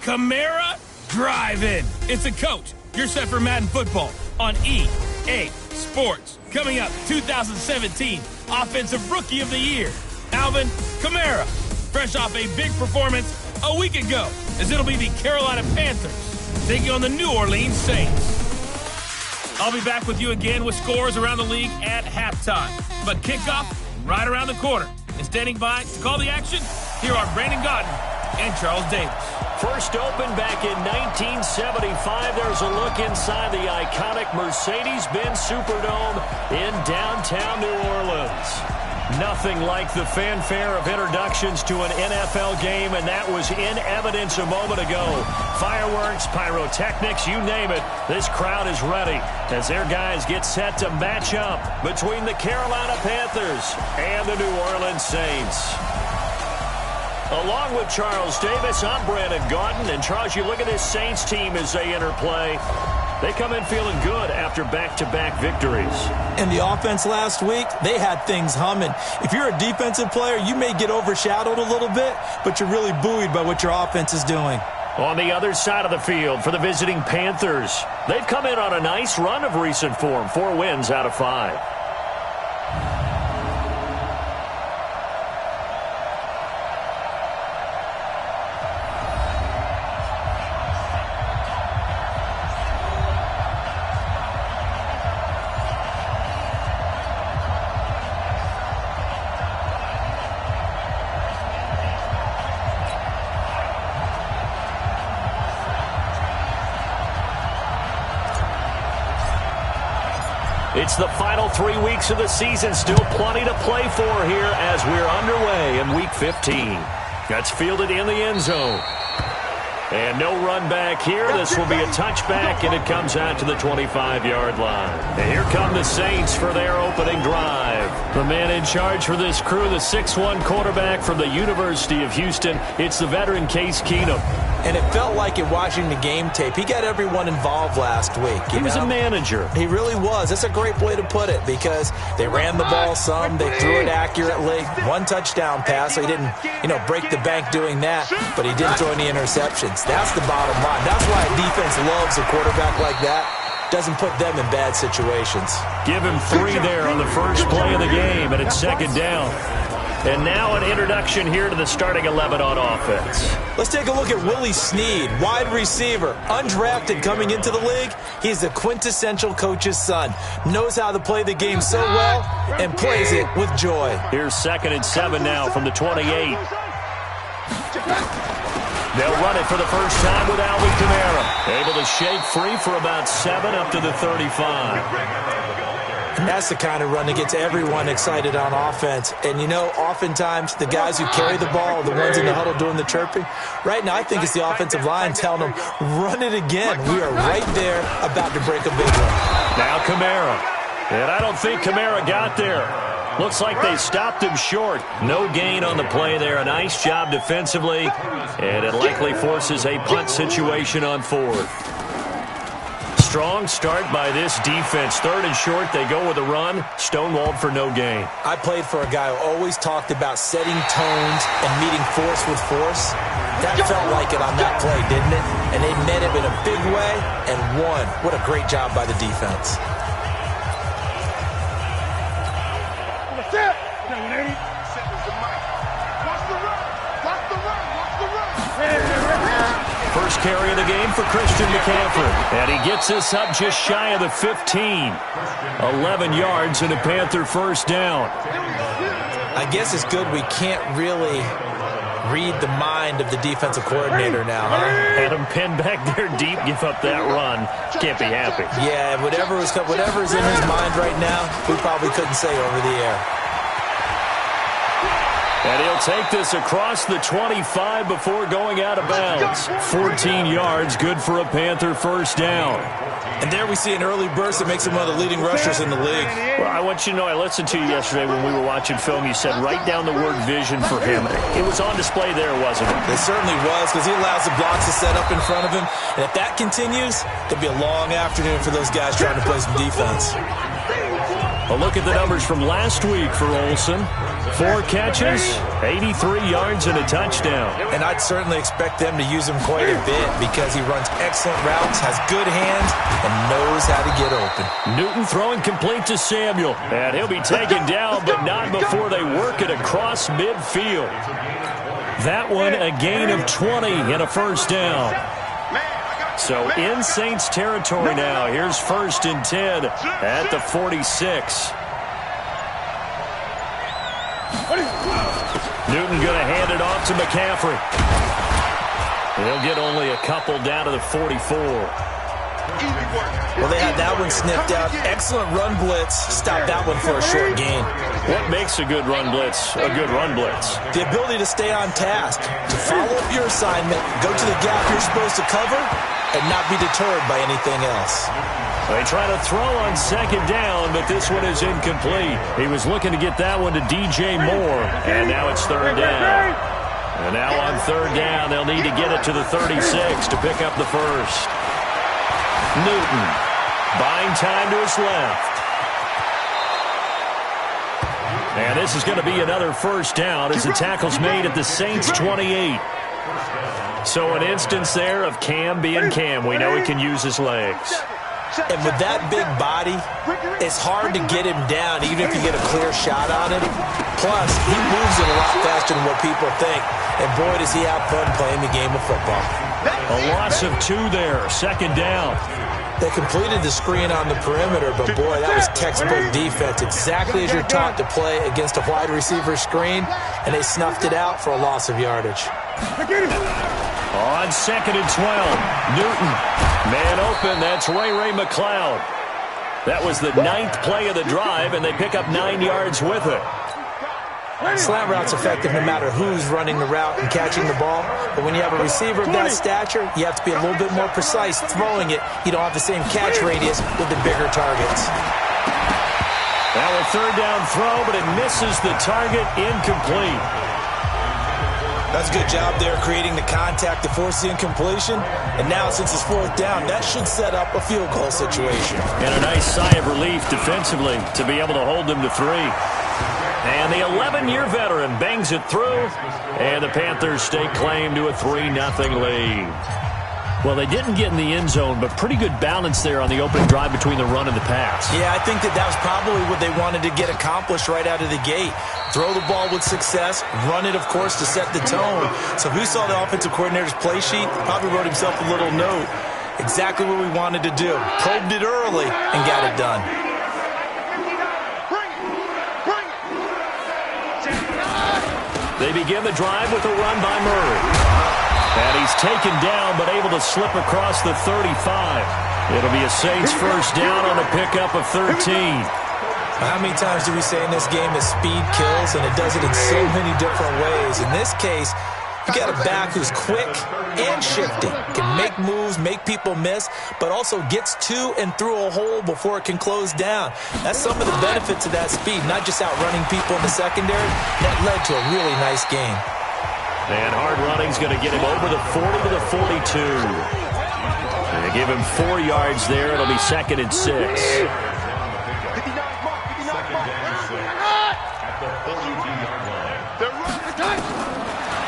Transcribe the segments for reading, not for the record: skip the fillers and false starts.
Kamara Drive-In. It's a coach. You're set for Madden football on EA Sports. Coming up, 2017 Offensive Rookie of the Year, Alvin Kamara. Fresh off a big performance a week ago, as it'll be the Carolina Panthers taking on the New Orleans Saints. I'll be back with you again with scores around the league at halftime. But kickoff right around the corner. And standing by to call the action, here are Brandon Gaudin and Charles Davis. First opened back in 1975. There's a look inside the iconic Mercedes-Benz Superdome in downtown New Orleans. Nothing like the fanfare of introductions to an NFL game, and that was in evidence a moment ago. Fireworks, pyrotechnics, you name it. This crowd is ready as their guys get set to match up between the Carolina Panthers and the New Orleans Saints. Along with Charles Davis, I'm Brandon Gaudin. And Charles, you look at this Saints team as they enter play. They come in feeling good after back-to-back victories. In the offense last week, they had things humming. If you're a defensive player, you may get overshadowed a little bit, but you're really buoyed by what your offense is doing. On the other side of the field for the visiting Panthers, they've come in on a nice run of recent form, 4 wins out of 5. It's the final 3 weeks of the season. Still plenty to play for here as we're underway in Week 15. That's fielded in the end zone. And no run back here. This will be a touchback, and it comes out to the 25-yard line. And here come the Saints for their opening drive. The man in charge for this crew, the 6'1 quarterback from the University of Houston. It's the veteran Case Keenum. And it felt like in watching the game tape, he got everyone involved last week. He was a manager. He really was. That's a great way to put it because they ran the ball some, they threw it accurately. 1 touchdown pass, so he didn't, break the bank doing that, but he didn't throw any interceptions. That's the bottom line. That's why a defense loves a quarterback like that. Doesn't put them in bad situations. Give him 3 there on the first play of the game, and it's second down. And now an introduction here to the starting 11 on offense. Let's take a look at Willie Snead, wide receiver, undrafted coming into the league. He's the quintessential coach's son. Knows how to play the game so well and plays it with joy. Here's 2nd and 7 now from the 28. They'll run it for the first time with Alvin Kamara. Able to shake free for about 7 up to the 35. That's the kind of run that gets everyone excited on offense. And, oftentimes the guys who carry the ball are the ones in the huddle doing the chirping. Right now, I think it's the offensive line telling them, run it again. We are right there about to break a big one. Now Kamara. And I don't think Kamara got there. Looks like they stopped him short. No gain on the play there. A nice job defensively. And it likely forces a punt situation on 4th. Strong start by this defense. 3rd and short, they go with a run. Stonewalled for no gain. I played for a guy who always talked about setting tones and meeting force with force. That felt like it on that play, didn't it? And they met him in a big way and won. What a great job by the defense. First carry of the game for Christian McCaffrey. And he gets this up just shy of the 15. 11 yards and a Panther first down. I guess it's good we can't really read the mind of the defensive coordinator now, huh? Had him pinned back there deep, give up that run. Can't be happy. Yeah, whatever is in his mind right now, we probably couldn't say over the air. And he'll take this across the 25 before going out of bounds. 14 yards, good for a Panther first down. And there we see an early burst that makes him one of the leading rushers in the league. Well, I want you to know, I listened to you yesterday when we were watching film. You said write down the word vision for him. It was on display there, wasn't it? It certainly was, because he allows the blocks to set up in front of him. And if that continues, it'll be a long afternoon for those guys trying to play some defense. A look at the numbers from last week for Olsen. 4 catches, 83 yards, and a touchdown. And I'd certainly expect them to use him quite a bit because he runs excellent routes, has good hands, and knows how to get open. Newton throwing complete to Samuel. And he'll be taken down, but not before they work it across midfield. That one a gain of 20 and a first down. So in Saints territory now. Here's 1st and 10 at the 46. Newton going to hand it off to McCaffrey. He'll get only a couple down to the 44. Well, they had that one sniffed out. Excellent run blitz. Stop that one for a short gain. What makes a good run blitz a good run blitz? The ability to stay on task, to follow up your assignment, go to the gap you're supposed to cover, and not be deterred by anything else. They try to throw on 2nd down, but this one is incomplete. He was looking to get that one to DJ Moore, and now it's 3rd down. And now on 3rd down, they'll need to get it to the 36 to pick up the first. Newton buying time to his left. And this is going to be another first down as the tackle's made at the Saints' 28. So an instance there of Cam being Cam. We know he can use his legs. And with that big body, it's hard to get him down, even if you get a clear shot on him. Plus, he moves it a lot faster than what people think. And boy, does he have fun playing the game of football. A loss of 2 there, 2nd down. They completed the screen on the perimeter, but boy, that was textbook defense. Exactly as you're taught to play against a wide receiver screen, and they snuffed it out for a loss of yardage. On 2nd and 12, Newton. Man open, that's Ray McLeod. That was the 9th play of the drive, and they pick up 9 yards with it. Slant route's effective no matter who's running the route and catching the ball. But when you have a receiver of that stature, you have to be a little bit more precise throwing it. You don't have the same catch radius with the bigger targets. Now a 3rd down throw, but it misses the target, incomplete. That's a good job there creating the contact to force the incompletion. And now since it's 4th down, that should set up a field goal situation. And a nice sigh of relief defensively to be able to hold them to 3. And the 11-year veteran bangs it through, and the Panthers stake claim to a 3-0 lead. Well, they didn't get in the end zone, but pretty good balance there on the opening drive between the run and the pass. Yeah, I think that was probably what they wanted to get accomplished right out of the gate. Throw the ball with success, run it, of course, to set the tone. So who saw the offensive coordinator's play sheet probably wrote himself a little note. Exactly what we wanted to do. Probed it early and got it done. They begin the drive with a run by Murray. And he's taken down, but able to slip across the 35. It'll be a Saints first down on a pickup of 13. How many times do we say in this game that speed kills, and it does it in so many different ways? In this case, you got a back who's quick and shifty, can make moves, make people miss, but also gets to and through a hole before it can close down. That's some of the benefits of that speed, not just outrunning people in the secondary. That led to a really nice game. And hard running's going to get him over the 40 to the 42. And they give him 4 yards there. It'll be 2nd and 6.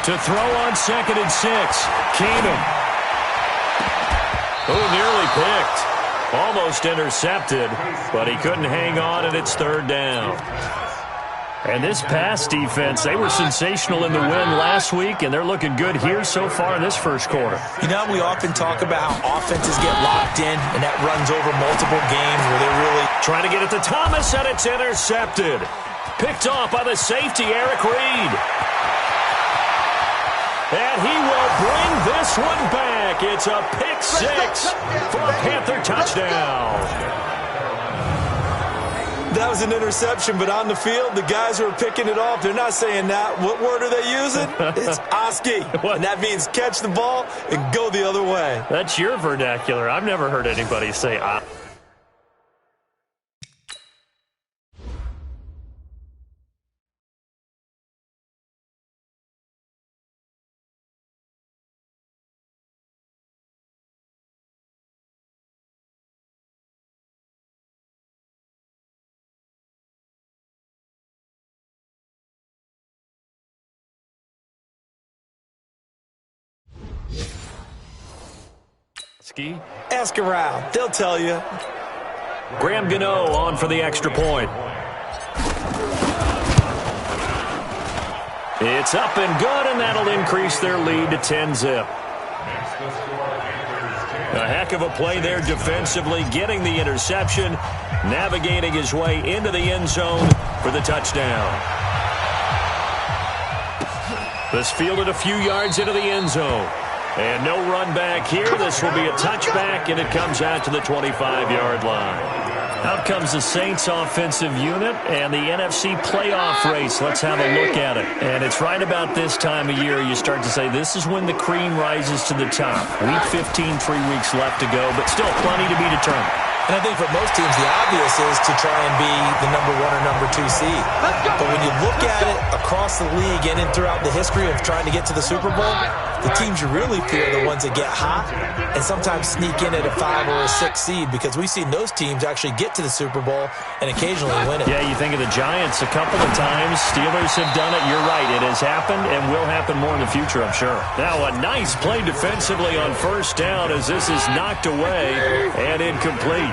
To throw on 2nd and 6. Keenum. Nearly picked. Almost intercepted, but he couldn't hang on, and it's 3rd down. And this pass defense, they were sensational in the win last week, and they're looking good here so far in this first quarter. You know, we often talk about how offenses get locked in, and that runs over multiple games where they're really trying to get it to Thomas, and it's intercepted. Picked off by the safety, Eric Reed. And he will bring this one back. It's a pick 6 for a Panther touchdown. That was an interception, but on the field, the guys who are picking it off, they're not saying that. What word are they using? It's Oski. And that means catch the ball and go the other way. That's your vernacular. I've never heard anybody say Oski. Ask around. They'll tell you. Graham Gano on for the extra point. It's up and good, and that'll increase their lead to 10-zip. A heck of a play there defensively, getting the interception, navigating his way into the end zone for the touchdown. This fielded a few yards into the end zone. And no run back here. This will be a touchback, and it comes out to the 25-yard line. Out comes the Saints offensive unit and the NFC playoff race. Let's have a look at it. And it's right about this time of year you start to say this is when the cream rises to the top. Week 15, 3 weeks left to go, but still plenty to be determined. And I think for most teams, the obvious is to try and be the number 1 or number 2 seed. But when you look at it across the league and throughout the history of trying to get to the Super Bowl, the teams you really fear are the ones that get hot and sometimes sneak in at a 5 or a 6 seed, because we've seen those teams actually get to the Super Bowl and occasionally win it. Yeah, you think of the Giants a couple of times. Steelers have done it. You're right. It has happened and will happen more in the future, I'm sure. Now a nice play defensively on first down as this is knocked away and incomplete.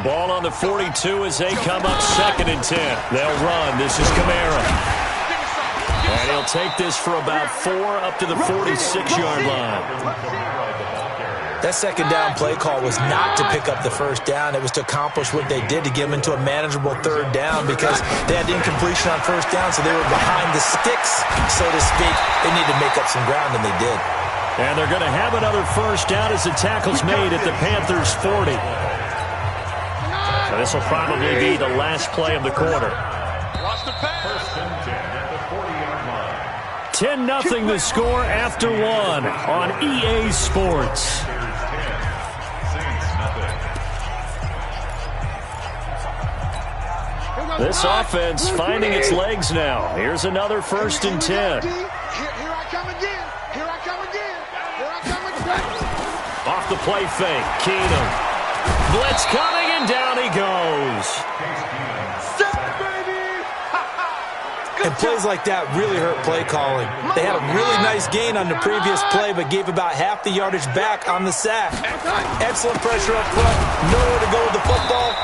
Ball on the 42 as they come up 2nd and 10. They'll run. This is Kamara. And he'll take this for about 4 up to the 46-yard line. That second down play call was not to pick up the first down. It was to accomplish what they did, to get them into a manageable 3rd down, because they had incompletion on first down, so they were behind the sticks, so to speak. They needed to make up some ground, and they did. And they're going to have another first down as the tackle's made at the Panthers' 40. So this will probably be the last play of the quarter. 10-0 the score after 1 on EA Sports. This offense finding its legs now. Here's another 1st and 10. Here I come again. Here I come again. Here I come again. Off the play fake, Keenum. Blitz coming, and down he goes. And plays like that really hurt play calling. They had a really nice gain on the previous play, but gave about half the yardage back on the sack. Excellent pressure up front. Nowhere to go with the football.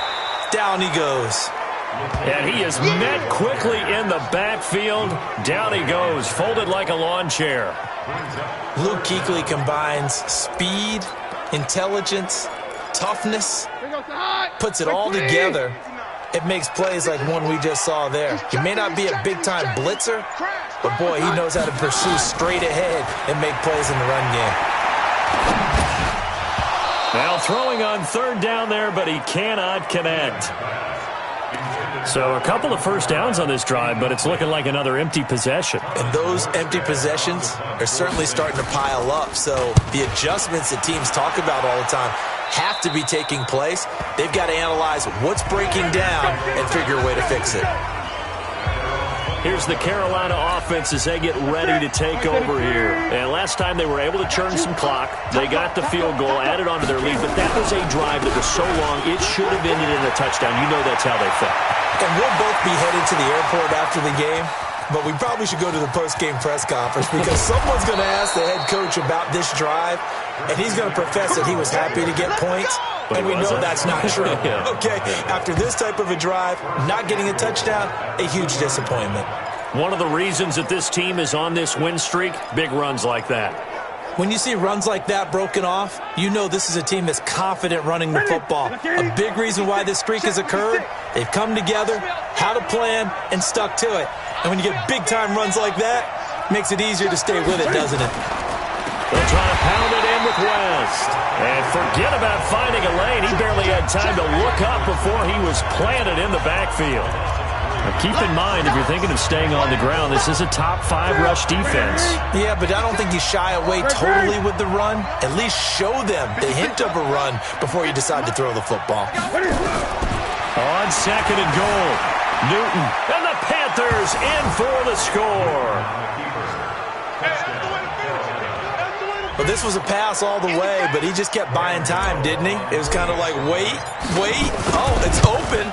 Down he goes. And he is met quickly in the backfield. Down he goes, folded like a lawn chair. Luke Kuechly combines speed, intelligence, toughness, puts it all together. It makes plays like one we just saw there. He may not be a big-time blitzer, but boy, he knows how to pursue straight ahead and make plays in the run game. Now throwing on 3rd down there, but he cannot connect. So a couple of first downs on this drive, but it's looking like another empty possession. And those empty possessions are certainly starting to pile up. So the adjustments that teams talk about all the time have to be taking place. They've got to analyze what's breaking down and figure a way to fix it. Here's the Carolina offense as they get ready to take over here. And last time they were able to churn some clock. They got the field goal, added onto their lead, but that was a drive that was so long, it should have ended in a touchdown. You know that's how they felt. And we'll both be headed to the airport after the game, but we probably should go to the post-game press conference, because someone's going to ask the head coach about this drive, and he's going to profess that he was happy to get points. And we know that's not true. Okay, after this type of a drive, not getting a touchdown, a huge disappointment. One of the reasons that this team is on this win streak, big runs like that. When you see runs like that broken off, you know this is a team that's confident running the football. A big reason why this streak has occurred, they've come together, had a plan, and stuck to it. And when you get big-time runs like that, it makes it easier to stay with it, doesn't it? They'll try to pound it in with West. And forget about finding a lane. He barely had time to look up before he was planted in the backfield. Now keep in mind, if you're thinking of staying on the ground, this is a top 5 rush defense. Yeah, but I don't think you shy away totally with the run. At least show them the hint of a run before you decide to throw the football. On 2nd and goal, Newton and the Panthers in for the score. Well, this was a pass all the way, but he just kept buying time, didn't he? It was kind of like, wait. Oh, it's open.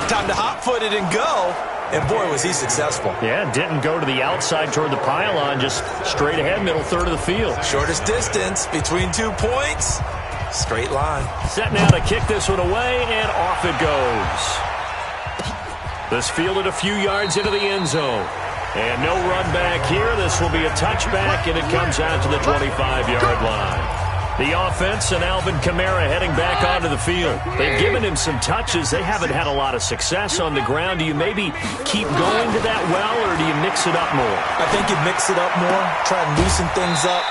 Time to hot-foot it and go. And, boy, was he successful. Yeah, didn't go to the outside toward the pylon, just straight ahead, middle third of the field. Shortest distance between 2 points. Straight line. Set now to kick this one away, and off it goes. This fielded a few yards into the end zone. And no run back here. This will be a touchback, and it comes out to the 25-yard line. The offense and Alvin Kamara heading back onto the field. They've given him some touches. They haven't had a lot of success on the ground. Do you maybe keep going to that well, or do you mix it up more? I think you mix it up more, try and loosen things up.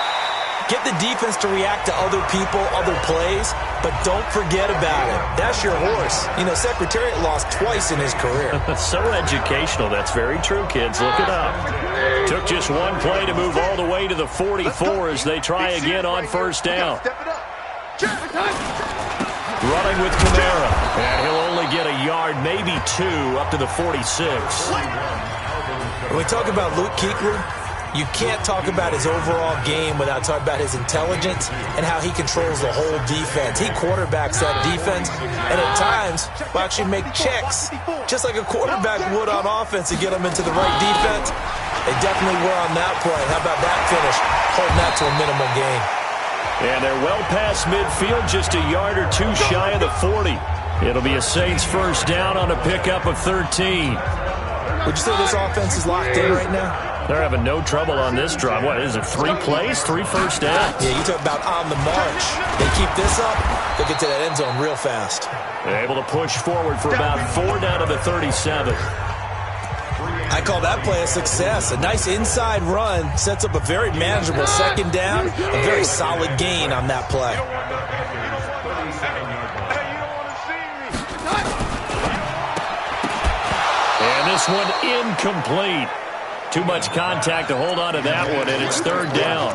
Get the defense to react to other people, other plays, but don't forget about it. That's your horse. You know, Secretariat lost twice in his career. So educational. That's very true, kids. Look it up. Took just one play to move all the way to the 44 as they try again on first down. Running with Kamara. And he'll only get a yard, maybe two, up to the 46. When we talk about Luke Kuechly, you can't talk about his overall game without talking about his intelligence and how he controls the whole defense. He quarterbacks that defense, and at times will actually make checks, just like a quarterback would on offense to get them into the right defense. They definitely were on that play. How about that finish? Holding that to a minimum gain. And they're well past midfield, just a yard or two shy of the 40. It'll be a Saints first down on a pickup of 13. Would you say this offense is locked in right now? They're having no trouble on this drive. What is it, 3 plays, 3 first downs? Yeah, you talk about on the march. They keep this up, they'll get to that end zone real fast. They're able to push forward for about 4 down to the 37. I call that play a success. A nice inside run sets up a very manageable second down, a very solid gain on that play. And this one incomplete. Too much contact to hold on to that one, and it's third down.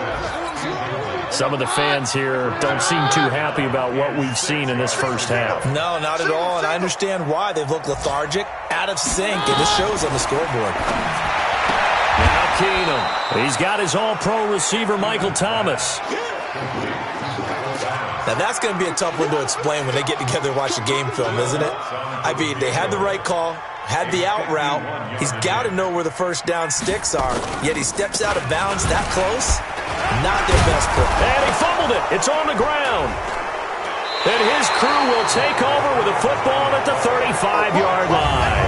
Some of the fans here don't seem too happy about what we've seen in this first half. No, not at all, and I understand why. They've looked lethargic, out of sync, and this shows on the scoreboard. Now Keenum. He's got his all-pro receiver, Michael Thomas. Now, that's going to be a tough one to explain when they get together and watch the game film, isn't it? I mean, they had the right call, had the out route. He's got to know where the first down sticks are, yet he steps out of bounds that close. Not their best play. And he fumbled it. It's on the ground. And his crew will take over with a football at the 35-yard line.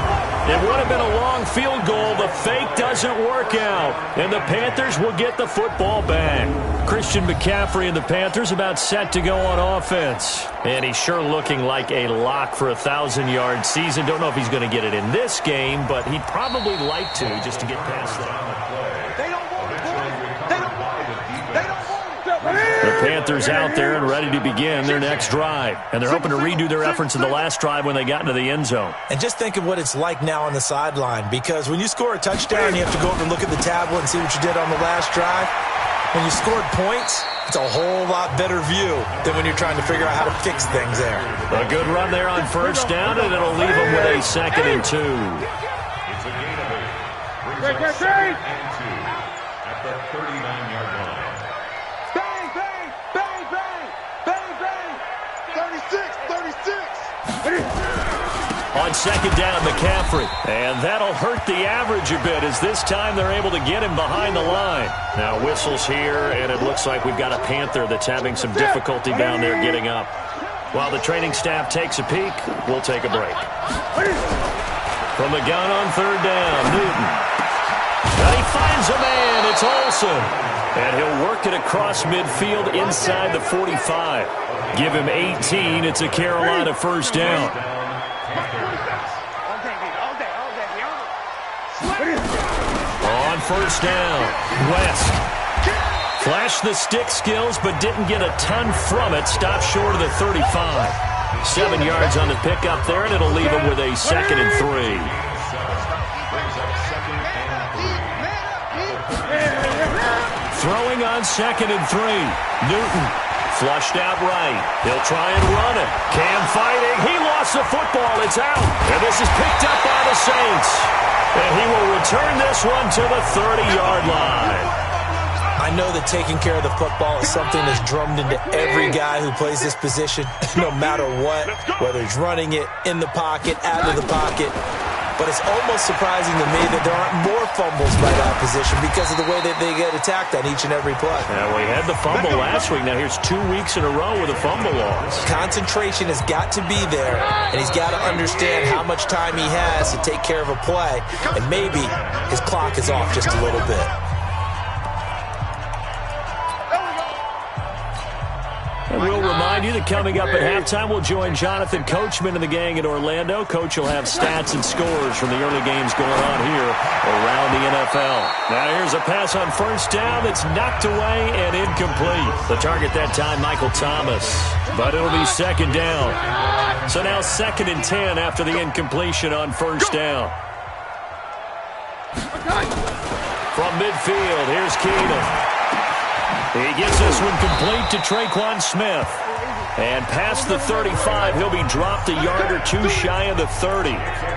It would have been a long field goal. The fake doesn't work out. And the Panthers will get the football back. Christian McCaffrey and the Panthers about set to go on offense. And he's sure looking like a lock for a 1,000-yard season. Don't know if he's going to get it in this game, but he'd probably like to just to get past that. The Panthers out there and ready to begin their next drive. And they're hoping to redo their efforts in the last drive when they got into the end zone. And just think of what it's like now on the sideline, because when you score a touchdown, you have to go over and look at the tablet and see what you did on the last drive. When you scored points, it's a whole lot better view than when you're trying to figure out how to fix things there. A good run there on first down, and it'll leave them with a 2nd and 2. It's a gain of 8. Brings up 2nd and 2 at the 39-yard line. Bang, bang, bang, bang, bang, bang. 36. On second down, McCaffrey. And that'll hurt the average a bit as this time they're able to get him behind the line. Now whistles here, and it looks like we've got a Panther that's having some difficulty down there getting up. While the training staff takes a peek, we'll take a break. From the gun on third down, Newton. And he finds a man. It's Olsen. And he'll work it across midfield inside the 45. Give him 18. It's a Carolina first down. On first down, West. Flashed the stick skills, but didn't get a ton from it. Stopped short of the 35. 7 yards on the pickup there, and it'll leave him with a 2nd and 3. Throwing on 2nd and 3. Newton flushed out right. He'll try and run it. Cam fighting. He lost the football. It's out. And this is picked up by the Saints. And he will return this one to the 30-yard line. I know that taking care of the football is something that's drummed into every guy who plays this position, no matter what, whether he's running it, in the pocket, out of the pocket. but it's almost surprising to me that there aren't more fumbles by that position because of the way that they get attacked on each and every play. Yeah, we had the fumble last week. Now here's 2 weeks in a row with a fumble loss. Concentration has got to be there, and he's got to understand how much time he has to take care of a play, and maybe his clock is off just a little bit. And we'll remind you that coming up at halftime, we'll join Jonathan Coachman and the gang in Orlando. Coach will have stats and scores from the early games going on here around the NFL. Now here's a pass on first down that's knocked away and incomplete. The target that time, Michael Thomas. But it'll be second down. So now 2nd and 10 after the incompletion on first down. From midfield, here's Keenum. He gets this one complete to Traquan Smith. And past the 35, he'll be dropped a yard or two shy of the 30.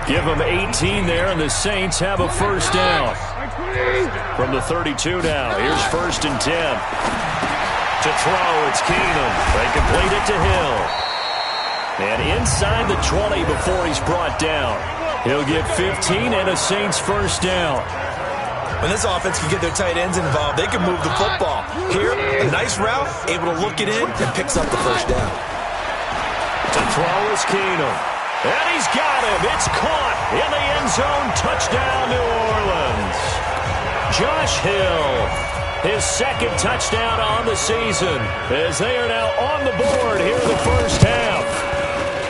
Give him 18 there, and the Saints have a first down. From the 32 now, here's 1st and 10. To throw, it's Keenum. They complete it to Hill. And inside the 20 before he's brought down. He'll get 15 and a Saints first down. When this offense can get their tight ends involved, they can move the football. Here, a nice route, able to look it in, and picks up the first down. To throw is Keenum. And he's got him. It's caught in the end zone. Touchdown, New Orleans. Josh Hill, his 2nd touchdown on the season, as they are now on the board here in the first half.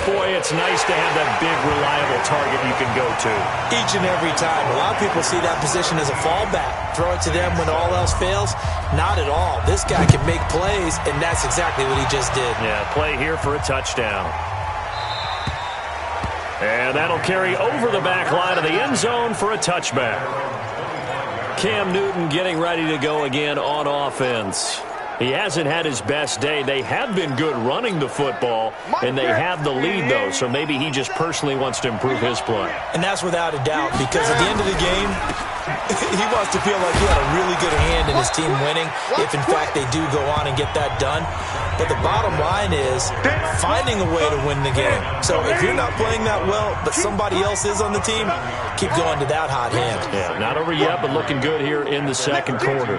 Boy, it's nice to have that big, reliable target you can go to. Each and every time. A lot of people see that position as a fallback. Throw it to them when all else fails. Not at all. This guy can make plays, and that's exactly what he just did. Yeah, play here for a touchdown. And that'll carry over the back line of the end zone for a touchback. Cam Newton getting ready to go again on offense. He hasn't had his best day. They have been good running the football, and they have the lead, though, so maybe he just personally wants to improve his play. And that's without a doubt, because at the end of the game, he wants to feel like he had a really good hand in his team winning, if, in fact, they do go on and get that done. But the bottom line is finding a way to win the game. So if you're not playing that well, but somebody else is on the team, keep going to that hot hand. Yeah, not over yet, but looking good here in the second quarter.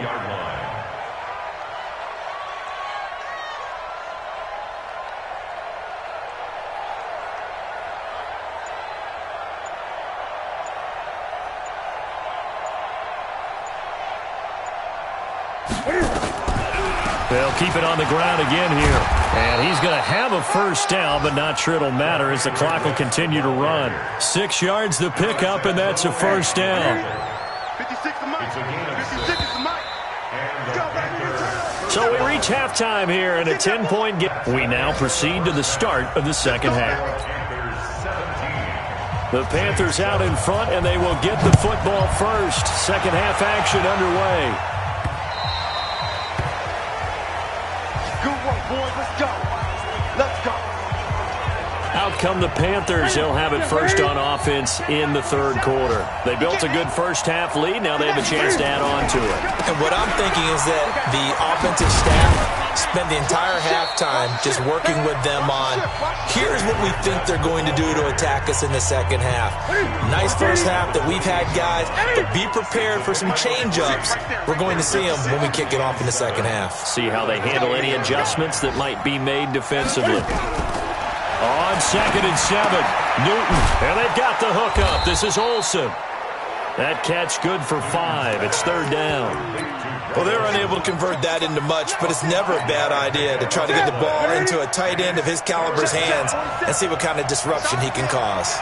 They'll keep it on the ground again here. And he's going to have a first down, but not sure it'll matter as the clock will continue to run. 6 yards the pickup, and that's a first down. 56 to Mike. 56 to Mike. So we reach halftime here in a 10-point game. We now proceed to the start of the second half. The Panthers out in front, and they will get the football first. Second half action underway. Let's go. Let's go. Out come the Panthers. They'll have it first on offense in the third quarter. They built a good first half lead. Now they have a chance to add on to it. And what I'm thinking is that the offensive staff spent the entire halftime just working with them on, here's what we think they're going to do to attack us in the second half. Nice first half that we've had, guys, but be prepared for some change-ups. We're going to see them when we kick it off in the second half. See how they handle any adjustments that might be made defensively. On 2nd and 7, Newton, and they've got the hookup. This is Olsen. That catch good for 5. It's third down. Well, they're unable to convert that into much, but it's never a bad idea to try to get the ball into a tight end of his caliber's hands and see what kind of disruption he can cause.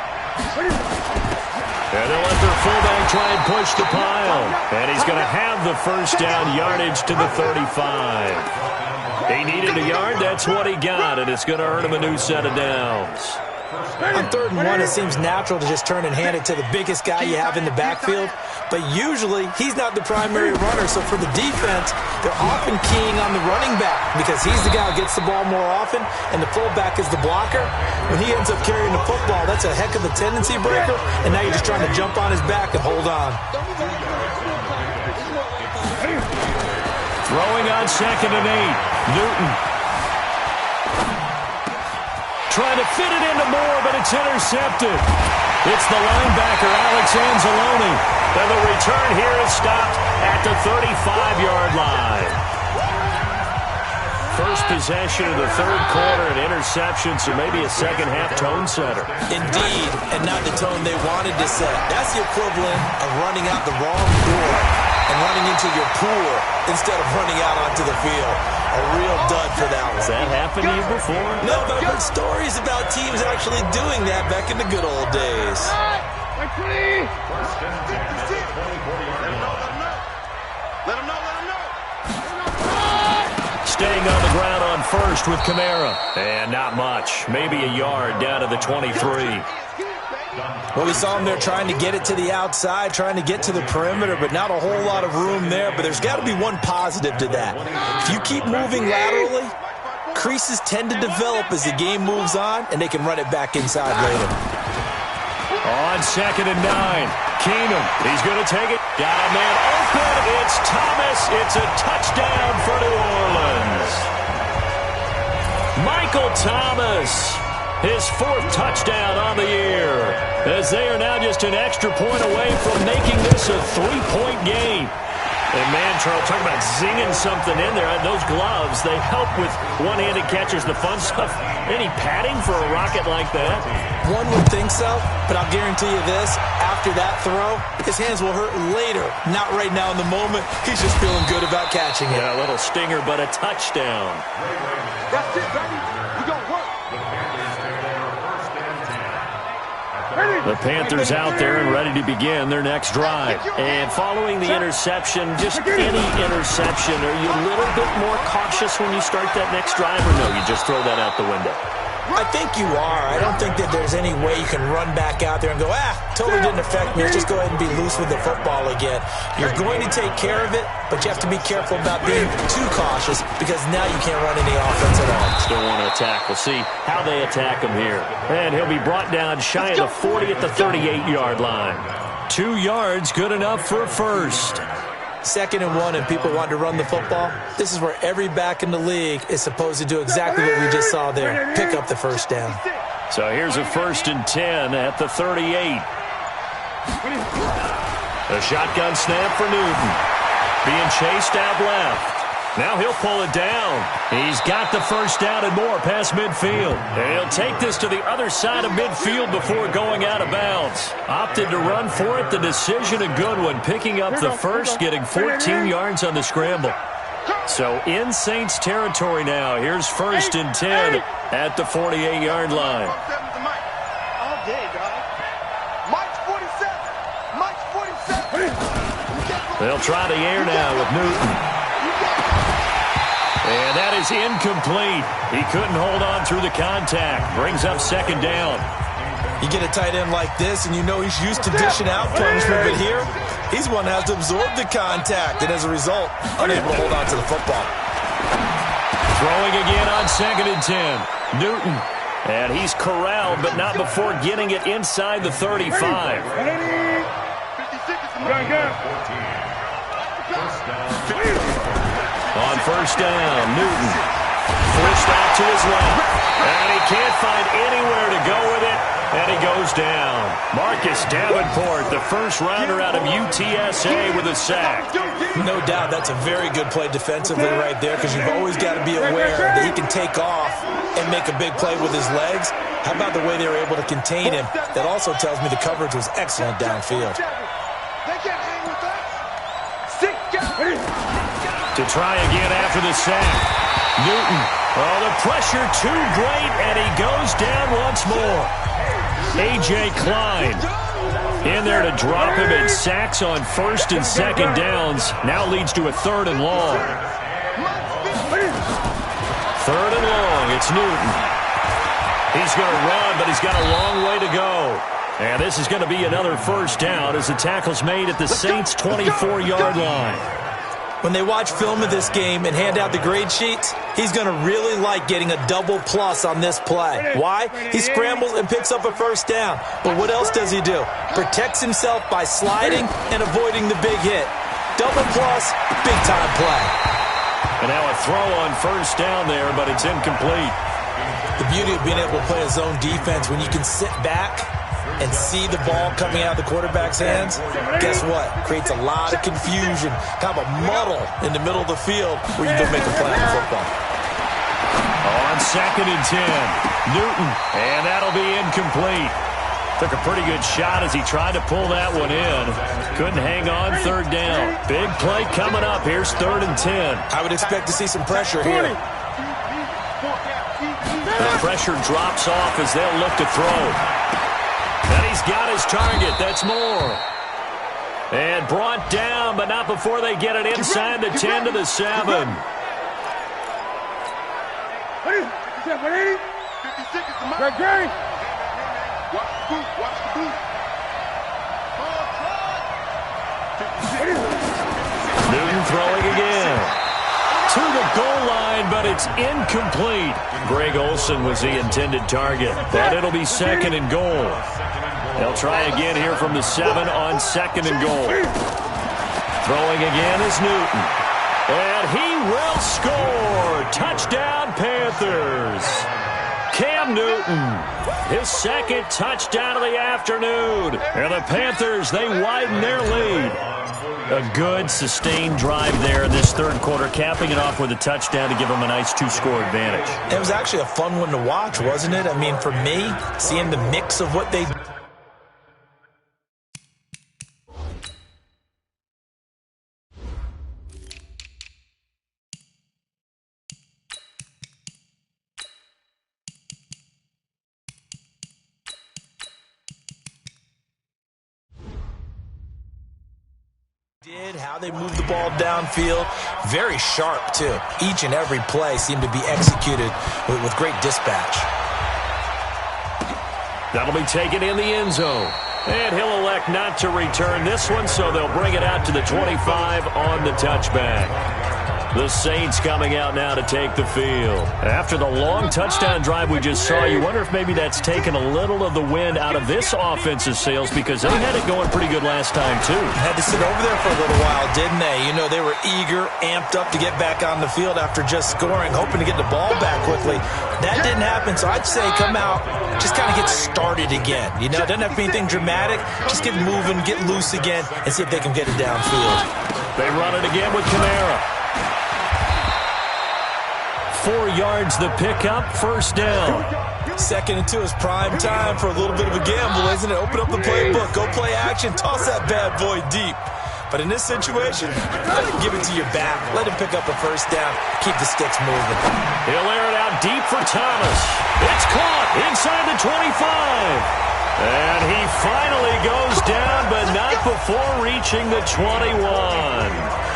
And they'll let their fullback try and push the pile. And he's going to have the first down yardage to the 35. He needed a yard. That's what he got, and it's going to earn him a new set of downs. On 3rd and 1, it seems natural to just turn and hand it to the biggest guy you have in the backfield. But usually, he's not the primary runner. So for the defense, they're often keying on the running back because he's the guy who gets the ball more often, and the fullback is the blocker. When he ends up carrying the football, that's a heck of a tendency breaker, and now you're just trying to jump on his back and hold on. Throwing on 2nd and 8, Newton. Trying to fit it into Moore, but it's intercepted. It's the linebacker, Alex Anzalone. And the return here is stopped at the 35-yard line. First possession of the third quarter, an interception, so maybe a second-half tone setter. Indeed, and not the tone they wanted to set. That's the equivalent of running out the wrong door and running into your pool instead of running out onto the field. A real dud for that one. Has that happened to you before? No, but I've heard stories about teams actually doing that back in the good old days. Let him know. Staying on the ground on first with Kamara. And not much. Maybe a yard down to the 23. Well, we saw him there trying to get it to the outside, trying to get to the perimeter, but not a whole lot of room there. But there's got to be one positive to that. If you keep moving laterally, creases tend to develop as the game moves on, and they can run it back inside later. On 2nd and 9. Keenum, he's going to take it. Got a man open. It's Thomas. It's a touchdown for New Orleans. Michael Thomas, his 4th touchdown on the year, as they are now just an extra point away from making this a 3-point game. And man, Charles, talking about zinging something in there. Those gloves, they help with one-handed catches, the fun stuff. Any padding for a rocket like that? One would think so, but I'll guarantee you this. After that throw, his hands will hurt later, not right now in the moment. He's just feeling good about catching it. Yeah, a little stinger, but a touchdown. That's it, baby. We gonna work. The Panthers out there and ready to begin their next drive. And following the interception, just any interception, are you a little bit more cautious when you start that next drive, or no, you just throw that out the window? I think you are. I don't think that there's any way you can run back out there and go, totally didn't affect me. Let's just go ahead and be loose with the football again. You're going to take care of it, but you have to be careful about being too cautious because now you can't run any offense at all. Still want to attack. We'll see how they attack him here. And he'll be brought down shy of the 40 at the 38-yard line. 2 yards, good enough for a first. 2nd and 1 and people want to run the football. This is where every back in the league is supposed to do exactly what we just saw there. Pick up the first down. So here's a 1st and 10 at the 38. A shotgun snap for Newton. Being chased out left. Now he'll pull it down. He's got the first down and more past midfield. And he'll take this to the other side of midfield before going out of bounds. Opted to run for it. The decision a good one. Picking up the first, getting 14 yards on the scramble. So in Saints territory now. Here's 1st and 10 at the 48-yard line. All day, dog. Mike's 47. Mike's 47. They'll try the air now with Newton. And that is incomplete. He couldn't hold on through the contact. Brings up 2nd down. You get a tight end like this, and you know he's used to dishing out punishment, but here, he's one that has to absorb the contact, and as a result, unable to hold on to the football. Throwing again on 2nd and 10. Newton. And he's corralled, but not before getting it inside the 35. On 1st down, Newton forced out to his left, and he can't find anywhere to go with it, and he goes down. Marcus Davenport, the first rounder out of UTSA with a sack. No doubt that's a very good play defensively right there because you've always got to be aware that he can take off and make a big play with his legs. How about the way they were able to contain him? That also tells me the coverage was excellent downfield. They can't hang with us. Sit down. To try again after the sack. Newton. Oh, the pressure too great, and he goes down once more. A.J. Klein in there to drop him, and sacks on 1st and 2nd downs. Now leads to a 3rd and long. 3rd and long, it's Newton. He's going to run, but he's got a long way to go. And this is going to be another 1st down as the tackle's made at the Saints' 24-yard line. When they watch film of this game and hand out the grade sheets, he's going to really like getting a double plus on this play. Why? He scrambles and picks up a 1st down. But what else does he do? Protects himself by sliding and avoiding the big hit. Double plus, big-time play. And now a throw on 1st down there, but it's incomplete. The beauty of being able to play a zone defense when you can sit back and see the ball coming out of the quarterback's hands, guess what? Creates a lot of confusion, kind of a muddle in the middle of the field where you don't make a play on football. On 2nd and 10, Newton, and that'll be incomplete. Took a pretty good shot as he tried to pull that one in. Couldn't hang on 3rd down. Big play coming up. Here's 3rd and 10. I would expect to see some pressure here. The pressure drops off as they'll look to throw. And he's got his target. That's Moore. And brought down, but not before they get it inside the 10 to the 7. Great. Newton throwing again. To the goal line, but it's incomplete. Greg Olsen was the intended target, but it'll be 2nd and goal. They'll try again here from the 7 on 2nd and goal. Throwing again is Newton. And he will score. Touchdown, Panthers. Cam Newton, his 2nd touchdown of the afternoon. And the Panthers, they widen their lead. A good, sustained drive there in this 3rd quarter, capping it off with a touchdown to give them a nice 2-score advantage. It was actually a fun one to watch, wasn't it? I mean, for me, seeing the mix of what they did, how they moved the ball downfield. Very sharp, too. Each and every play seemed to be executed with great dispatch. That'll be taken in the end zone. And he'll elect not to return this one, so they'll bring it out to the 25 on the touchback. The Saints coming out now to take the field. After the long touchdown drive we just saw, you wonder if maybe that's taken a little of the wind out of this offense's sails, because they had it going pretty good last time, too. Had to sit over there for a little while, didn't they? You know, they were eager, amped up to get back on the field after just scoring, hoping to get the ball back quickly. That didn't happen, so I'd say come out, just kind of get started again. You know, it doesn't have to be anything dramatic. Just get moving, get loose again, and see if they can get it downfield. They run it again with Kamara. 4 yards the pickup, 1st down. 2nd and 2 is prime time for a little bit of a gamble, isn't it? Open up the playbook, go play action, toss that bad boy deep. But in this situation, let him give it to your back. Let him pick up a 1st down. Keep the sticks moving. He'll air it out deep for Thomas. It's caught inside the 25. And he finally goes down, but not before reaching the 21.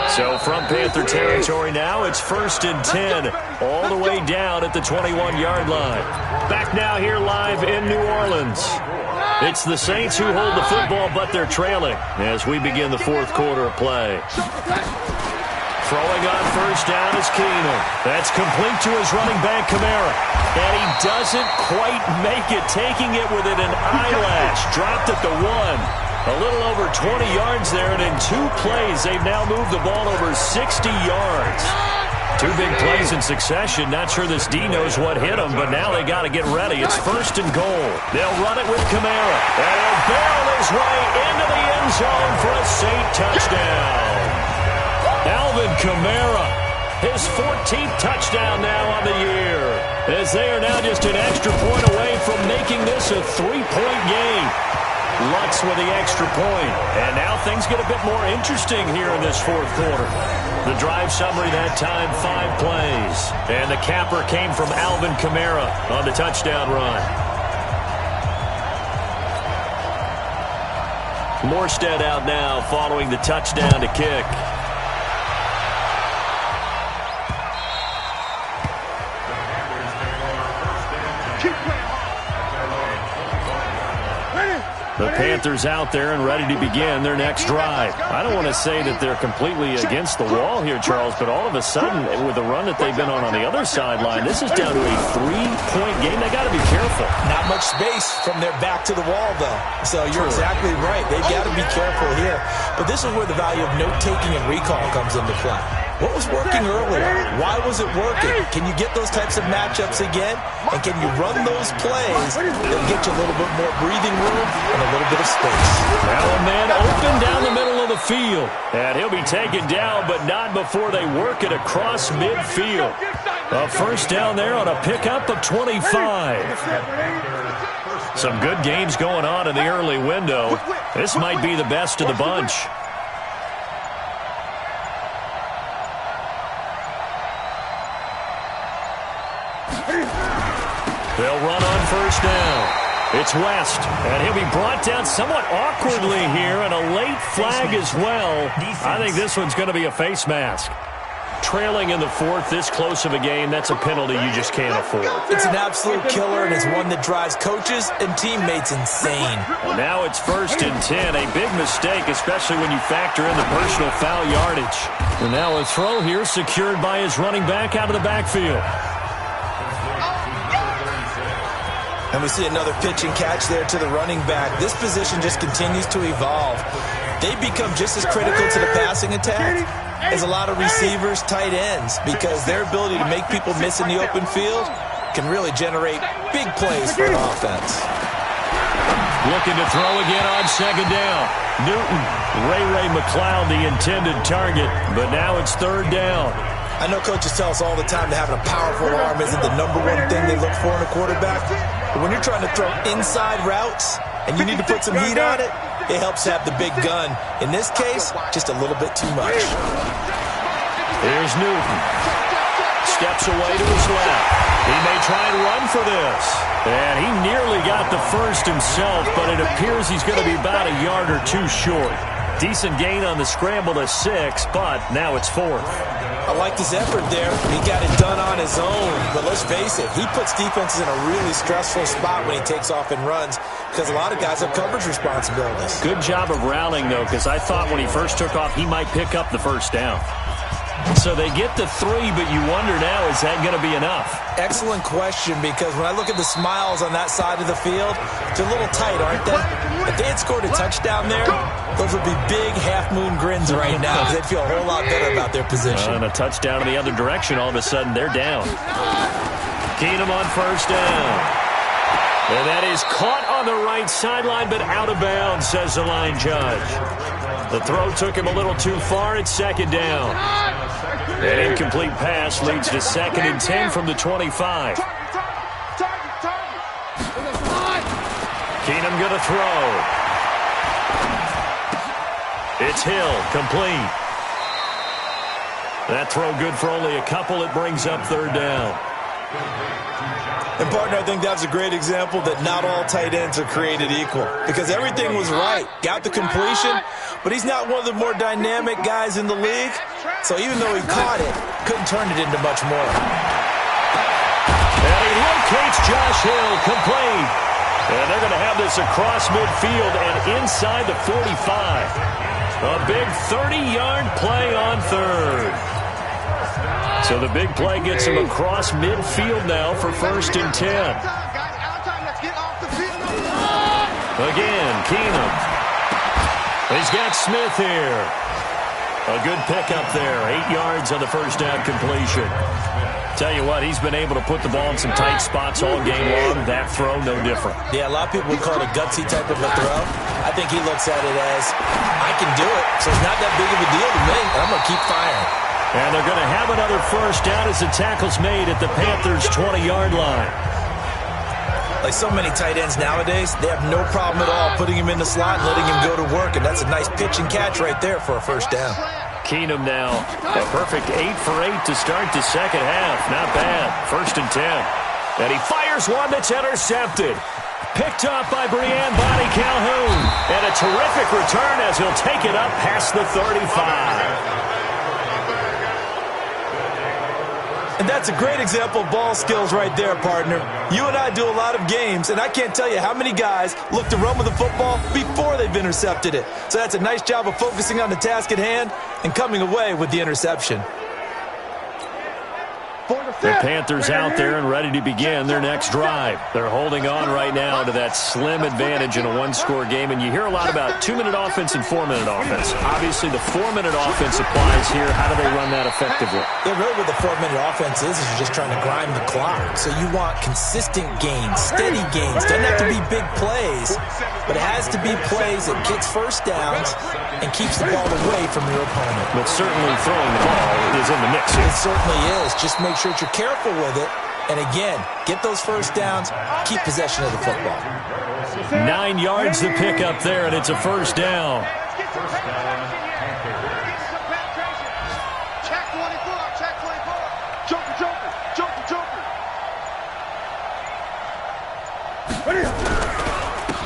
So from Panther territory now, it's 1st and 10, all the way down at the 21-yard line. Back now here live in New Orleans. It's the Saints who hold the football, but they're trailing as we begin the 4th quarter of play. Throwing on 1st down is Keenum. That's complete to his running back, Kamara. And he doesn't quite make it, taking it within an eyelash. Dropped at the 1. A little over 20 yards there, and in 2 plays, they've now moved the ball over 60 yards. 2 big plays in succession. Not sure this D knows what hit him, but now they got to get ready. It's 1st and goal. They'll run it with Kamara. And he'll barrel his way into the end zone for a Saint touchdown. Alvin Kamara, his 14th touchdown now on the year, as they are now just an extra point away from making this a 3-point game. Lutz with the extra point. And now things get a bit more interesting here in this 4th quarter. The drive summary that time, 5 plays. And the capper came from Alvin Kamara on the touchdown run. Morstead out now following the touchdown to kick. The Panthers out there and ready to begin their next drive. I don't want to say that they're completely against the wall here, Charles, but all of a sudden, with the run that they've been on the other sideline, this is down to a 3-point game. They got to be careful. Not much space from their back to the wall, though. So you're exactly right. They've got to be careful here. But this is where the value of note-taking and recall comes into play. What was working earlier? Why was it working? Can you get those types of matchups again? And can you run those plays that get you a little bit more breathing room and a little bit of space? Now a man open down the middle of the field. And he'll be taken down, but not before they work it across midfield. A first down there on a pickup of 25. Some good games going on in the early window. This might be the best of the bunch. They'll run on first down. It's West, and he'll be brought down somewhat awkwardly here, and a late flag as well. I think this one's going to be a face mask. Trailing in the fourth, this close of a game, that's a penalty you just can't afford. It's an absolute killer, and it's one that drives coaches and teammates insane. Well, now it's 1st and 10, a big mistake, especially when you factor in the personal foul yardage. And now a throw here secured by his running back out of the backfield. And we see another pitch and catch there to the running back. This position just continues to evolve. They become just as critical to the passing attack as a lot of receivers, tight ends, because their ability to make people miss in the open field can really generate big plays for an offense. Looking to throw again on second down. Newton, Ray McLeod, the intended target, but now it's 3rd down. I know coaches tell us all the time that having a powerful arm isn't the #1 thing they look for in a quarterback. But when you're trying to throw inside routes and you need to put some heat on it, it helps have the big gun. In this case, just a little bit too much. Here's Newton. Steps away to his left. He may try and run for this. And he nearly got the first himself, but it appears he's going to be about a yard or two short. Decent gain on the scramble to 6, but now it's 4th. I like his effort there. He got it done on his own. But let's face it, he puts defenses in a really stressful spot when he takes off and runs because a lot of guys have coverage responsibilities. Good job of rallying, though, because I thought when he first took off, he might pick up the first down. So they get the 3, but you wonder now, is that going to be enough? Excellent question, because when I look at the smiles on that side of the field, they're a little tight, aren't they? If they had scored a touchdown there, those would be big half-moon grins right now because they'd feel a whole lot better about their position. And a touchdown in the other direction, all of a sudden they're down. Keenum on first down. And that is caught on the right sideline, but out of bounds, says the line judge. The throw took him a little too far. It's 2nd down. An incomplete pass leads to 2nd and 10 from the 25. Keenum going to throw. It's Hill, complete. That throw good for only a couple. It brings up 3rd down. And, partner, I think that's a great example that not all tight ends are created equal because everything was right. Got the completion, but he's not one of the more dynamic guys in the league. So even though he caught it, couldn't turn it into much more. And he locates Josh Hill, complete. And they're going to have this across midfield and inside the 45. A big 30-yard play on 3rd. So the big play gets him across midfield now for 1st and 10. Again, Keenum. He's got Smith here. A good pickup there. 8 yards on the first down completion. Tell you what, he's been able to put the ball in some tight spots all game long. That throw, no different. Yeah, a lot of people would call it a gutsy type of a throw. I think he looks at it as, I can do it, so it's not that big of a deal to me, and I'm going to keep firing. And they're going to have another first down as the tackle's made at the Panthers' 20-yard line. Like so many tight ends nowadays, they have no problem at all putting him in the slot and letting him go to work, and that's a nice pitch and catch right there for a first down. Keenum now, a perfect 8 for 8 to start the second half. Not bad. 1st and 10. And he fires one that's intercepted. Picked up by Brian Bonnie Calhoun. And a terrific return as he'll take it up past the 35. And that's a great example of ball skills right there, partner. You and I do a lot of games, and I can't tell you how many guys look to run with the football before they've intercepted it. So that's a nice job of focusing on the task at hand and coming away with the interception. The Panthers out there and ready to begin their next drive. They're holding on right now to that slim advantage in a one-score game, and you hear a lot about 2-minute offense and 4-minute offense. Obviously, the 4-minute offense applies here. How do they run that effectively? Yeah, really what the 4-minute offense is you're just trying to grind the clock. So you want consistent gains, steady gains. Doesn't have to be big plays, but it has to be plays that gets first downs and keeps the ball away from your opponent. But certainly throwing the ball is in the mix here. It certainly is. Just make sure that you're careful with it. And again, get those first downs, keep possession of the football. 9 yards to pick up there, and it's a first down.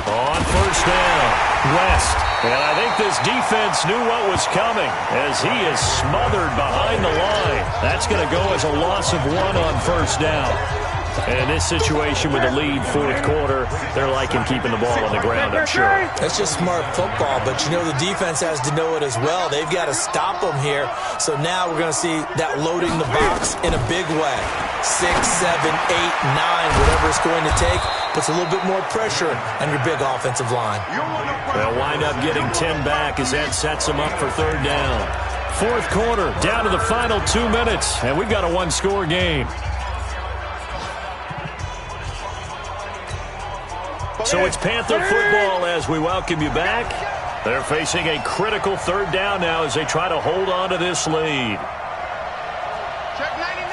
On first down, West. And I think this defense knew what was coming as he is smothered behind the line. That's going to go as a loss of 1 on first down. And in this situation with the lead fourth quarter, they're liking keeping the ball on the ground, I'm sure. That's just smart football, but you know the defense has to know it as well. They've got to stop them here. So now we're going to see that loading the box in a big way. 6, 7, 8, 9, whatever it's going to take, puts a little bit more pressure on your big offensive line. They'll wind up getting 10 back as that sets them up for third down. Fourth quarter, down to the final 2 minutes, and we've got a one-score game. So it's Panther football as we welcome you back. They're facing a critical third down now as they try to hold on to this lead. Check 99.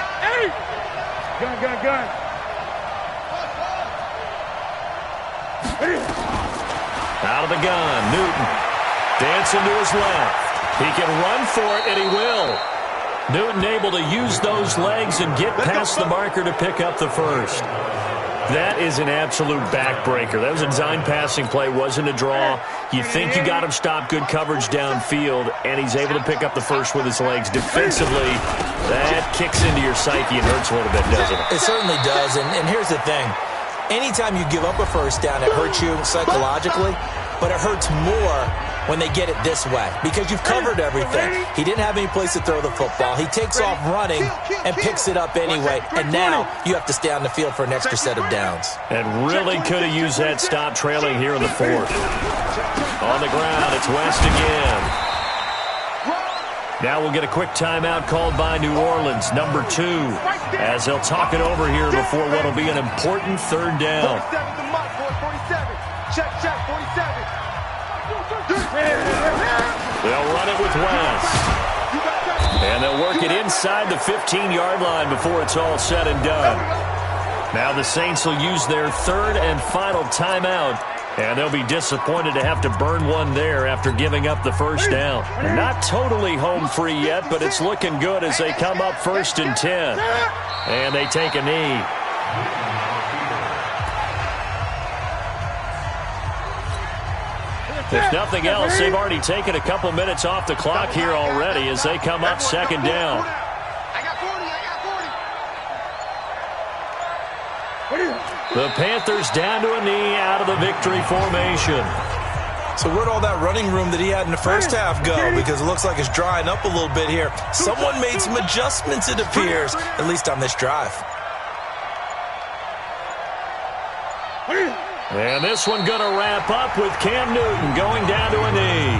Gun. Out of the gun, Newton dancing to his left. He can run for it, and he will. Newton able to use those legs and get past the marker to pick up the first. That is an absolute backbreaker. That was a design passing play, wasn't a draw. You think you got him stopped, good coverage downfield, and he's able to pick up the first with his legs. Defensively, that kicks into your psyche and hurts a little bit, doesn't it? It certainly does, and here's the thing. Anytime you give up a first down, it hurts you psychologically, but it hurts more when they get it this way because you've covered everything. He didn't have any place to throw the football. He takes off running and picks it up anyway, and now you have to stay on the field for an extra set of downs. And really could have used that stop trailing here in the fourth. On the ground, it's West again. Now we'll get a quick timeout called by New Orleans, number 2, as they'll talk it over here before what will be an important third down. 47. Check, 47. They'll run it with West. And they'll work it inside the 15-yard line before it's all said and done. Now the Saints will use their third and final timeout. And they'll be disappointed to have to burn one there after giving up the first down. Not totally home free yet, but it's looking good as they come up 1st and 10. And they take a knee. If nothing else, they've already taken a couple minutes off the clock here already as they come up 2nd down. The Panthers down to a knee out of the victory formation. So where'd all that running room that he had in the first half go? Because it looks like it's drying up a little bit here. Someone made some adjustments, it appears, at least on this drive. And this one going to wrap up with Cam Newton going down to a knee.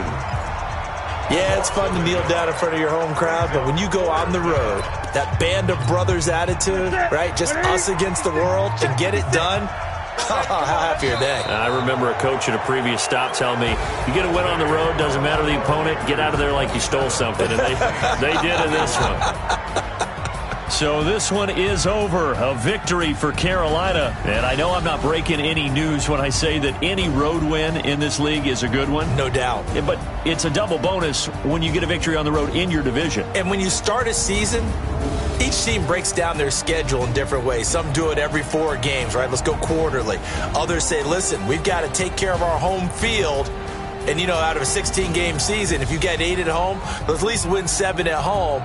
Yeah, it's fun to kneel down in front of your home crowd, but when you go on the road, that band of brothers attitude, right, just us against the world and get it done, how happy are they? I remember a coach at a previous stop telling me, you get a win on the road, doesn't matter the opponent, get out of there like you stole something. And they did in this one. So this one is over. A victory for Carolina. And I know I'm not breaking any news when I say that any road win in this league is a good one. No doubt. But it's a double bonus when you get a victory on the road in your division. And when you start a season, each team breaks down their schedule in different ways. Some do it every 4 games, right? Let's go quarterly. Others say, listen, we've got to take care of our home field. And, you know, out of a 16-game season, if you get 8 at home, let's at least win 7 at home.